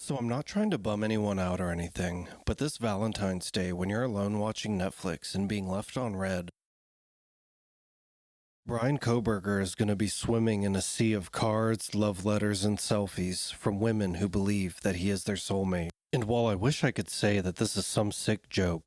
So I'm not trying to bum anyone out or anything, but this Valentine's Day when you're alone watching Netflix and being left on red, Bryan Kohberger is going to be swimming in a sea of cards, love letters, and selfies from women who believe that he is their soulmate. And while I wish I could say that this is some sick joke,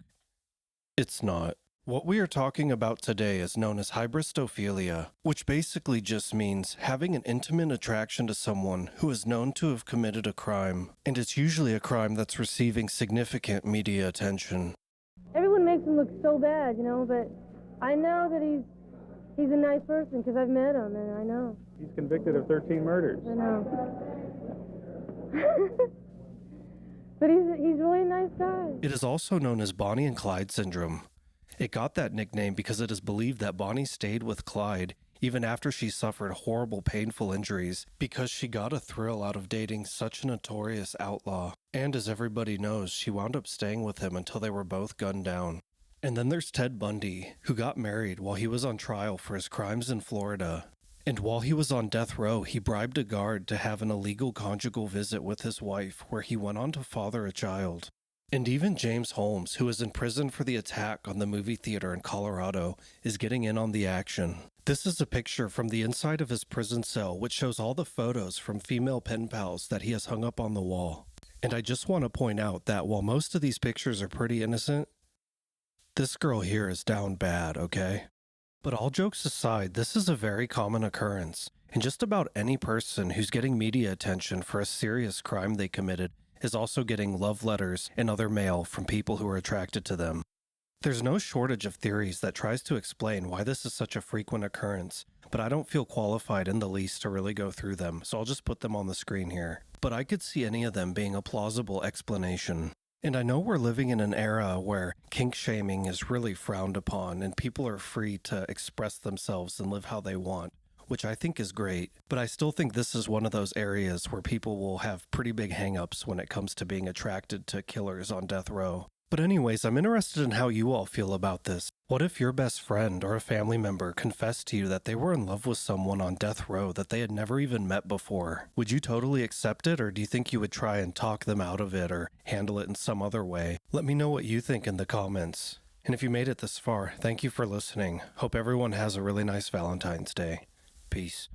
it's not. What we are talking about today is known as Hybristophilia, which basically just means having an intimate attraction to someone who is known to have committed a crime, and it's usually a crime that's receiving significant media attention. Everyone makes him look so bad, but I know that he's a nice person because I've met him, and I know. He's convicted of 13 murders. I know. But he's really a nice guy. It is also known as Bonnie and Clyde syndrome. It got that nickname because it is believed that Bonnie stayed with Clyde even after she suffered horrible, painful injuries because she got a thrill out of dating such a notorious outlaw. And as everybody knows, she wound up staying with him until they were both gunned down. And then there's Ted Bundy, who got married while he was on trial for his crimes in Florida. And while he was on death row, he bribed a guard to have an illegal conjugal visit with his wife where he went on to father a child. And even James Holmes, who is in prison for the attack on the movie theater in Colorado, is getting in on the action. This is a picture from the inside of his prison cell, which shows all the photos from female pen pals that he has hung up on the wall. And I just want to point out that while most of these pictures are pretty innocent, this girl here is down bad, okay? But all jokes aside, this is a very common occurrence, and just about any person who's getting media attention for a serious crime they committed is also getting love letters and other mail from people who are attracted to them. There's no shortage of theories that tries to explain why this is such a frequent occurrence, but I don't feel qualified in the least to really go through them, so I'll just put them on the screen here. But I could see any of them being a plausible explanation. And I know we're living in an era where kink shaming is really frowned upon and people are free to express themselves and live how they want, which I think is great, but I still think this is one of those areas where people will have pretty big hang-ups when it comes to being attracted to killers on death row. But anyways, I'm interested in how you all feel about this. What if your best friend or a family member confessed to you that they were in love with someone on death row that they had never even met before? Would you totally accept it, or do you think you would try and talk them out of it or handle it in some other way? Let me know what you think in the comments. And if you made it this far, thank you for listening. Hope everyone has a really nice Valentine's Day. Peace.